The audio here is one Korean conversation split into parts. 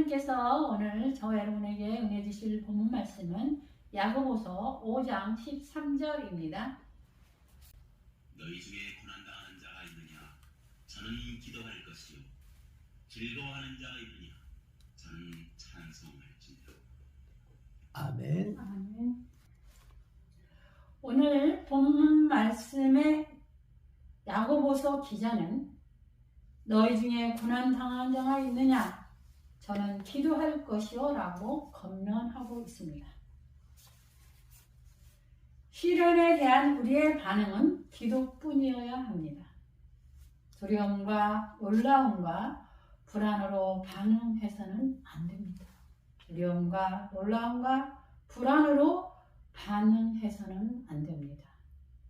하나님께서 오늘 저와 여러분에게 은혜 주실 본문 말씀은 야고보서 5장 13절입니다. 너희 중에 고난당하는 자가 있느냐? 저는 기도할 것이요. 즐거워하는 자가 있느냐? 저는 찬송할지니라. 아멘. 아멘. 오늘 본문 말씀의 야고보서 기자는 너희 중에 고난당한 자가 있느냐? 저는 기도할 것이요 라고 권면하고 있습니다. 시련에 대한 우리의 반응은 기도뿐이어야 합니다. 두려움과 놀라움과 불안으로 반응해서는 안 됩니다. 두려움과 놀라움과 불안으로 반응해서는 안 됩니다.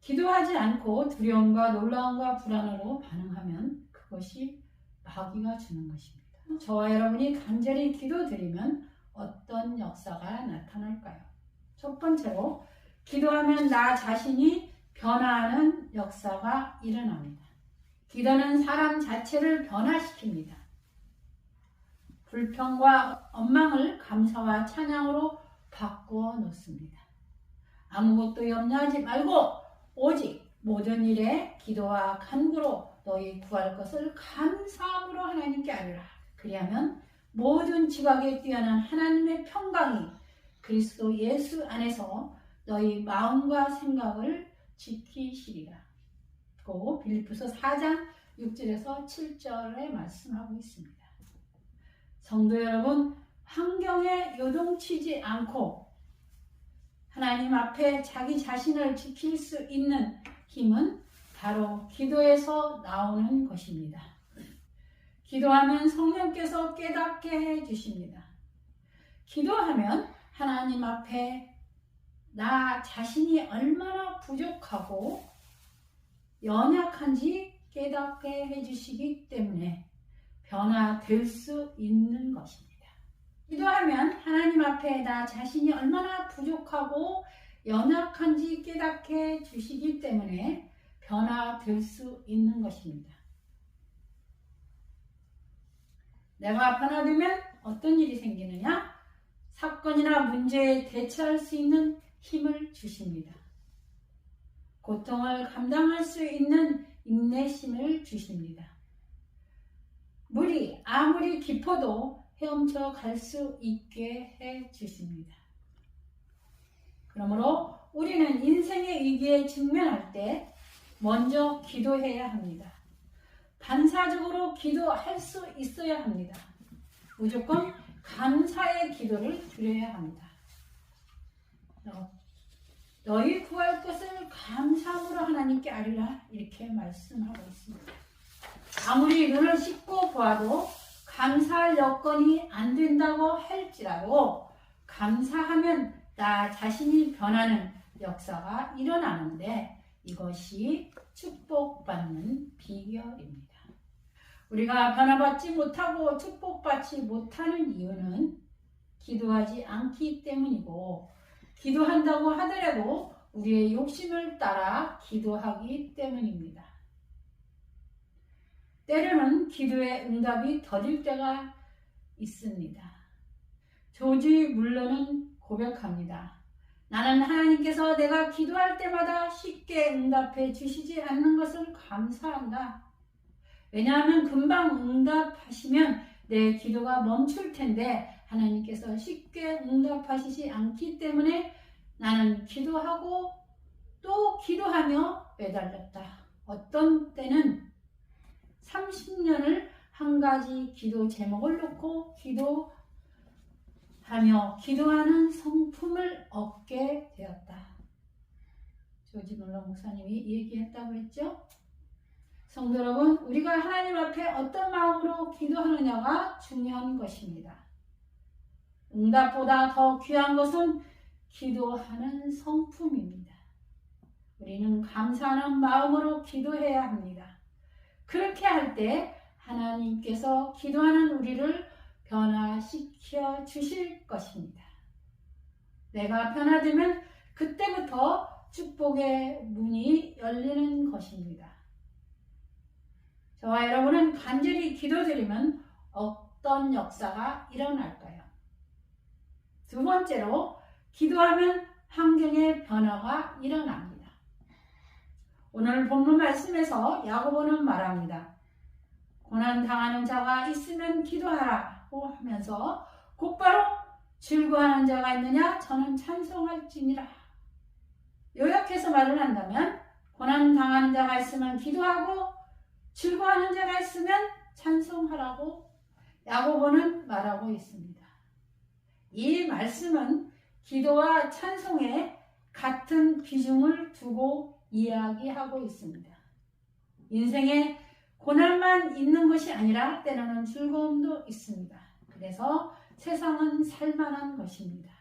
기도하지 않고 두려움과 놀라움과 불안으로 반응하면 그것이 마귀가 주는 것입니다. 저와 여러분이 간절히 기도드리면 어떤 역사가 나타날까요? 첫 번째로 기도하면 나 자신이 변화하는 역사가 일어납니다. 기도는 사람 자체를 변화시킵니다. 불평과 원망을 감사와 찬양으로 바꾸어 놓습니다. 아무것도 염려하지 말고 오직 모든 일에 기도와 간구로 너희 구할 것을 감사함으로 하나님께 아뢰라. 그리하면 모든 지각에 뛰어난 하나님의 평강이 그리스도 예수 안에서 너희 마음과 생각을 지키시리라. 고 빌립보서 4장 6절에서 7절에 말씀하고 있습니다. 성도 여러분, 환경에 요동치지 않고 하나님 앞에 자기 자신을 지킬 수 있는 힘은 바로 기도에서 나오는 것입니다. 기도하면 성령께서 깨닫게 해주십니다. 기도하면 하나님 앞에 나 자신이 얼마나 부족하고 연약한지 깨닫게 해주시기 때문에 변화될 수 있는 것입니다. 기도하면 하나님 앞에 나 자신이 얼마나 부족하고 연약한지 깨닫게 해주시기 때문에 변화될 수 있는 것입니다. 내가 변화되면 어떤 일이 생기느냐? 사건이나 문제에 대처할 수 있는 힘을 주십니다. 고통을 감당할 수 있는 인내심을 주십니다. 물이 아무리 깊어도 헤엄쳐 갈 수 있게 해 주십니다. 그러므로 우리는 인생의 위기에 직면할 때 먼저 기도해야 합니다. 반사적으로 기도할 수 있어야 합니다. 무조건 감사의 기도를 드려야 합니다. 너희 구할 것을 감사함으로 하나님께 아뢰라 이렇게 말씀하고 있습니다. 아무리 눈을 씻고 보아도 감사할 여건이 안 된다고 할지라도 감사하면 나 자신이 변하는 역사가 일어나는데 이것이 축복받는 비결입니다. 우리가 변화받지 못하고 축복받지 못하는 이유는 기도하지 않기 때문이고 기도한다고 하더라도 우리의 욕심을 따라 기도하기 때문입니다. 때로는 기도의 응답이 더딜 때가 있습니다. 조지 물러는 고백합니다. 나는 하나님께서 내가 기도할 때마다 쉽게 응답해 주시지 않는 것을 감사한다. 왜냐하면 금방 응답하시면 내 기도가 멈출 텐데 하나님께서 쉽게 응답하시지 않기 때문에 나는 기도하고 또 기도하며 매달렸다. 어떤 때는 30년을 한 가지 기도 제목을 놓고 기도하며 기도하는 성품을 얻게 되었다. 조지 물러 목사님이 얘기했다고 했죠? 성도 여러분, 우리가 하나님 앞에 어떤 마음으로 기도하느냐가 중요한 것입니다. 응답보다 더 귀한 것은 기도하는 성품입니다. 우리는 감사하는 마음으로 기도해야 합니다. 그렇게 할 때 하나님께서 기도하는 우리를 변화시켜 주실 것입니다. 내가 변화되면 그때부터 축복의 문이 열리는 것입니다. 저와 여러분은 간절히 기도드리면 어떤 역사가 일어날까요? 두 번째로, 기도하면 환경의 변화가 일어납니다. 오늘 본문 말씀에서 야고보는 말합니다. 고난당하는 자가 있으면 기도하라고 하면서 곧바로 즐거워하는 자가 있느냐? 저는 찬송할지니라. 요약해서 말을 한다면 고난당하는 자가 있으면 기도하고 즐거워하는 자가 있으면 찬송하라고 야고보는 말하고 있습니다. 이 말씀은 기도와 찬송에 같은 비중을 두고 이야기하고 있습니다. 인생에 고난만 있는 것이 아니라 때로는 즐거움도 있습니다. 그래서 세상은 살만한 것입니다.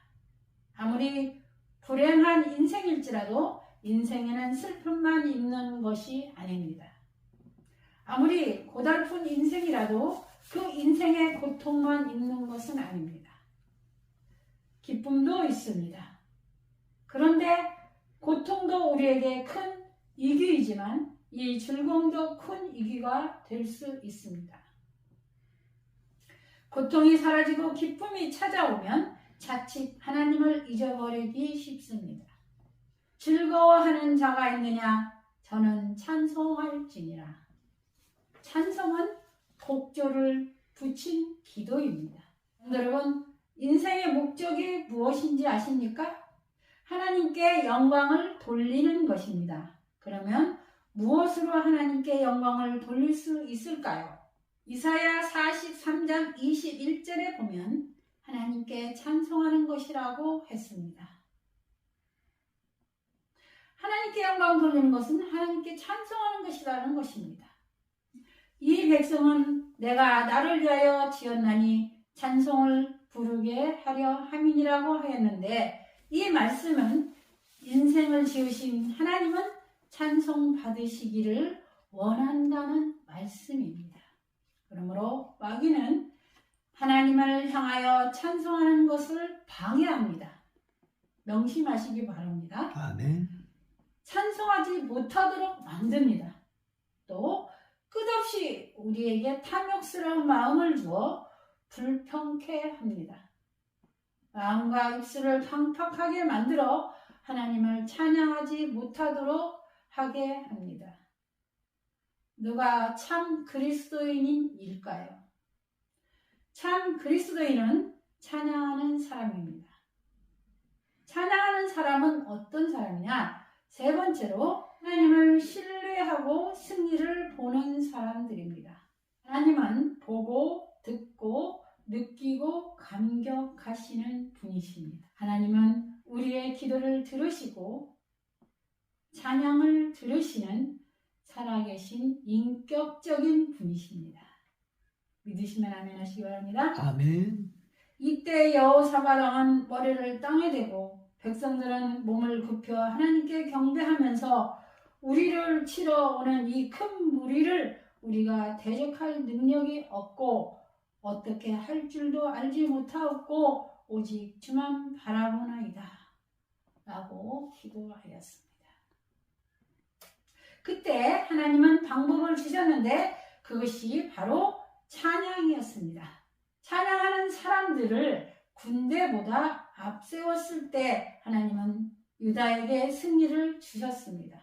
아무리 불행한 인생일지라도 인생에는 슬픔만 있는 것이 아닙니다. 아무리 고달픈 인생이라도 그 인생에 고통만 있는 것은 아닙니다. 기쁨도 있습니다. 그런데 고통도 우리에게 큰 이기이지만 이 즐거움도 큰 이기가 될 수 있습니다. 고통이 사라지고 기쁨이 찾아오면 자칫 하나님을 잊어버리기 쉽습니다. 즐거워하는 자가 있느냐? 저는 찬송할지니라. 찬송은 곡조를 붙인 기도입니다. 여러분, 인생의 목적이 무엇인지 아십니까? 하나님께 영광을 돌리는 것입니다. 그러면 무엇으로 하나님께 영광을 돌릴 수 있을까요? 이사야 43장 21절에 보면 하나님께 찬송하는 것이라고 했습니다. 하나님께 영광을 돌리는 것은 하나님께 찬송하는 것이라는 것입니다. 이 백성은 내가 나를 위하여 지었나니 찬송을 부르게 하려 함이니라고 하였는데, 이 말씀은 인생을 지으신 하나님은 찬송 받으시기를 원한다는 말씀입니다. 그러므로 마귀는 하나님을 향하여 찬송하는 것을 방해합니다. 명심하시기 바랍니다. 아멘. 찬송하지 못하도록 만듭니다. 또 끝없이 우리에게 탐욕스러운 마음을 주어 불평케 합니다. 마음과 입술을 팡팍하게 만들어 하나님을 찬양하지 못하도록 하게 합니다. 누가 참 그리스도인일까요? 참 그리스도인은 찬양하는 사람입니다. 찬양하는 사람은 어떤 사람이냐? 세 번째로, 하나님을 신뢰하고 승리를 보는 사람들입니다. 하나님은 보고 듣고 느끼고 감격하시는 분이십니다. 하나님은 우리의 기도를 들으시고 찬양을 들으시는 살아계신 인격적인 분이십니다. 믿으시면 아멘 하시기 바랍니다. 아멘. 이때 여호사밧 왕은 머리를 땅에 대고 백성들은 몸을 굽혀 하나님께 경배하면서 우리를 치러 오는 이 큰 무리를 우리가 대적할 능력이 없고 어떻게 할 줄도 알지 못하고 오직 주만 바라보나이다 라고 기도하였습니다. 그때 하나님은 방법을 주셨는데 그것이 바로 찬양이었습니다. 찬양하는 사람들을 군대보다 앞세웠을 때 하나님은 유다에게 승리를 주셨습니다.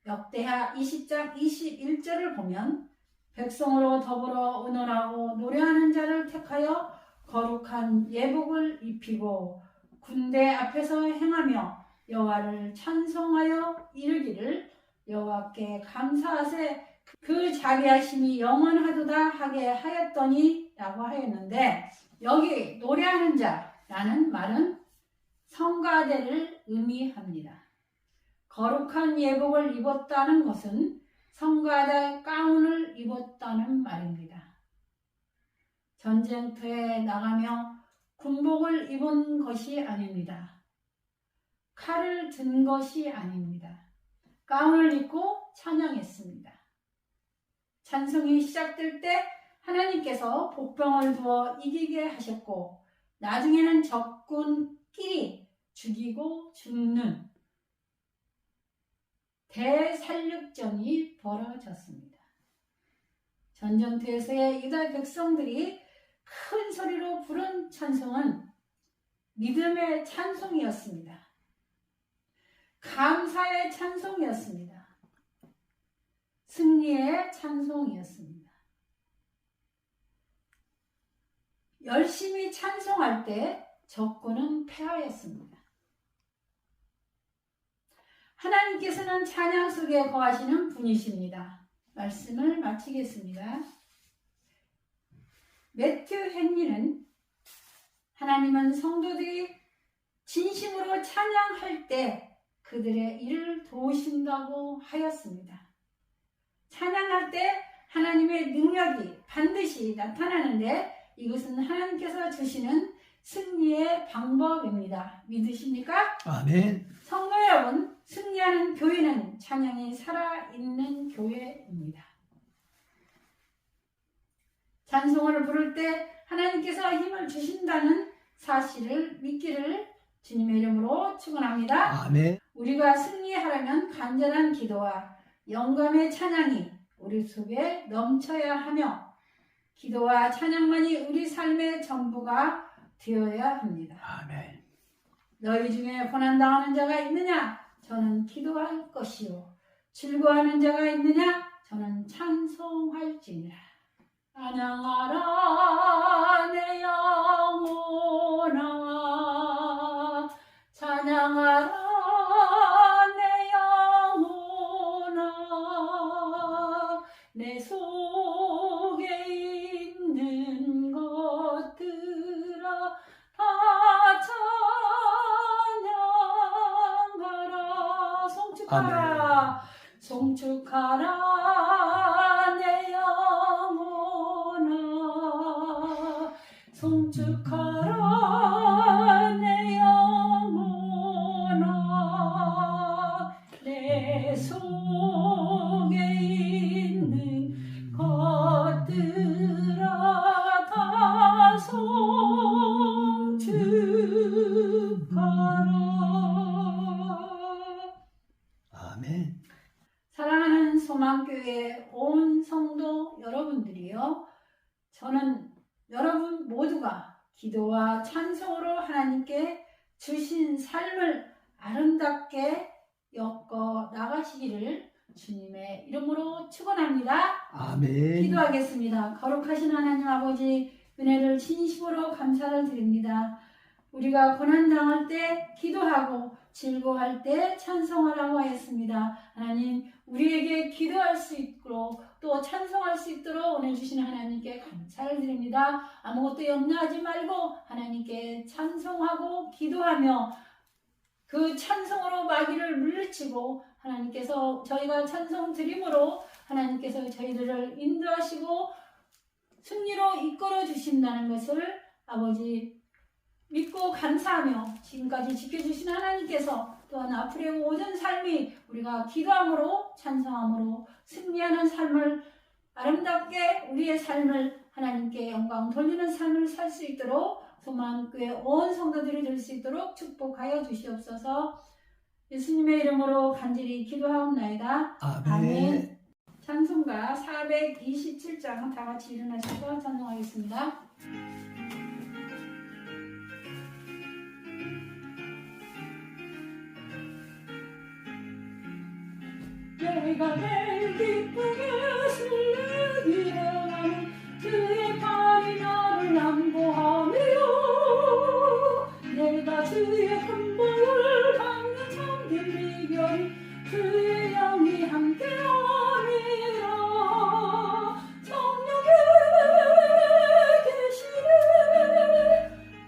역대하 20장 21절을 보면 백성으로 더불어 의논하고 노래하는 자를 택하여 거룩한 예복을 입히고 군대 앞에서 행하며 여호와를 찬송하여 이르기를 여호와께 감사하세 그 자비하심이 영원하도다 하게 하였더니 라고 하였는데, 여기 노래하는 자라는 말은 성가대를 의미합니다. 거룩한 예복을 입었다는 것은 성가대 가운을 입었다는 말입니다. 전쟁터에 나가며 군복을 입은 것이 아닙니다. 칼을 든 것이 아닙니다. 가운을 입고 찬양했습니다. 찬송이 시작될 때 하나님께서 복병을 두어 이기게 하셨고 나중에는 적군끼리 죽이고 죽는 대살육전이 벌어졌습니다. 전쟁터에서의 유다 백성들이 큰 소리로 부른 찬송은 믿음의 찬송이었습니다. 감사의 찬송이었습니다. 승리의 찬송이었습니다. 열심히 찬송할 때 적군은 패하였습니다. 하나님께서는 찬양 속에 거하시는 분이십니다. 말씀을 마치겠습니다. 매튜 헨리는 하나님은 성도들이 진심으로 찬양할 때 그들의 일을 도우신다고 하였습니다. 찬양할 때 하나님의 능력이 반드시 나타나는데 이것은 하나님께서 주시는 승리의 방법입니다. 믿으십니까? 아멘. 성도 여러분, 승리하는 교회는 찬양이 살아있는 교회입니다. 찬송을 부를 때 하나님께서 힘을 주신다는 사실을 믿기를 주님의 이름으로 축원합니다. 아멘. 우리가 승리하려면 간절한 기도와 영감의 찬양이 우리 속에 넘쳐야 하며 기도와 찬양만이 우리 삶의 전부가 되어야 합니다. 아멘. 너희 중에 고난당하는 자가 있느냐? 저는 기도할 것이요. 즐거워하는 자가 있느냐? 저는 찬송할지니라. 찬양하라 내 영혼아, 찬양하라 내 영혼아, 내 속에 있는 것들아 다 찬양하라. 송축하라. 송축하라 내 영혼아, 송축하라 내 영혼아, 내 속에 있는 것들아 다 송축하라. 아멘. 사랑하는 소망교회 온 성도 여러분들이요, 저는 여러분 모두가 기도와 찬송으로 하나님께 주신 삶을 아름답게 엮어 나가시기를 주님의 이름으로 축원합니다. 아멘. 기도하겠습니다. 거룩하신 하나님 아버지, 은혜를 진심으로 감사를 드립니다. 우리가 고난당할 때 기도하고 즐거워할 때 찬송하라고 하였습니다. 하나님, 우리에게 기도할 수 있도록 또 찬송할 수 있도록 은혜 주시는 하나님께 감사를 드립니다. 아무것도 염려하지 말고 하나님께 찬송하고 기도하며 그 찬송으로 마귀를 물리치고 하나님께서 저희가 찬송 드림으로 하나님께서 저희들을 인도하시고 승리로 이끌어 주신다는 것을 아버지 믿고 감사하며 지금까지 지켜주신 하나님께서 또한 앞으로의 모든 삶이 우리가 기도함으로 찬송함으로 승리하는 삶을 아름답게 우리의 삶을 하나님께 영광 돌리는 삶을 살 수 있도록 소망교회 온 성도들이 될 수 있도록 축복하여 주시옵소서. 예수님의 이름으로 간절히 기도하옵나이다. 아멘. 찬송가 427장 다 같이 일어나셔서 찬송하겠습니다. 내가 매일 기쁘게 승리를 행하는 주의 팔이 나를 안보하며 내가 주의 품복을 받는 참된 비결이 주의 영이 함께하니라. 성령에 계시네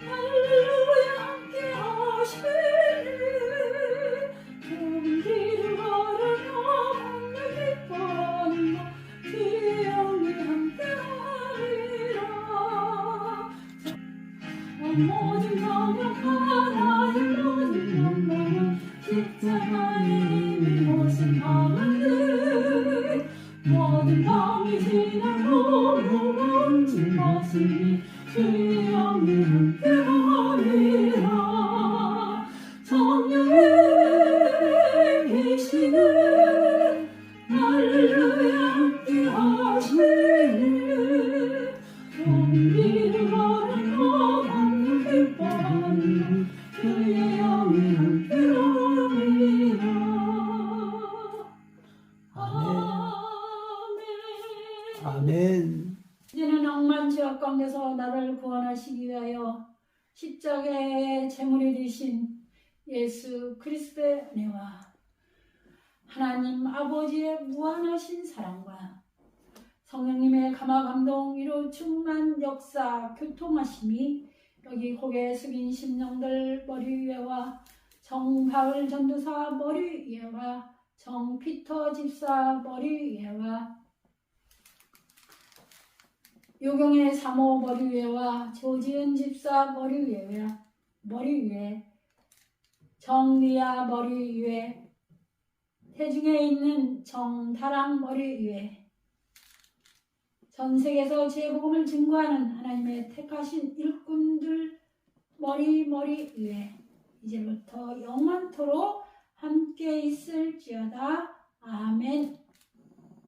할렐루야 함께하시네 좋은 길을 걸으며 밤을 기뻐하며 주의 영이 함께하리라. 모든 정욕과 나의 모든 욕망은 십자가의 이미 모신 방안을 모든 밤이 지나고 무거운 짐 벗으니 주의 영이 함께하리라. 성령에 계시네 할렐루야 함께하시네 무수한 죄악 가운데서 나를 구원하시기 위하여 십자가의 제물이 되신 예수 그리스도의 은혜와 하나님 아버지의 무한하신 사랑과 성령님의 감화 감동 위로 충만 역사 교통하심이 여기 고개 숙인 심령들 머리 위에와 정바울 전도사 머리 위에와 정피터 집사 머리 위에와 요경의 사모 머리 위에와 조지은 집사 머리 위에 정리아 머리 위에 태중에 있는 정다랑 머리 위에 전 세계에서 제복음을 증거하는 하나님의 택하신 일꾼들 머리 위에 이제부터 영원토록 함께 있을지어다. 아멘.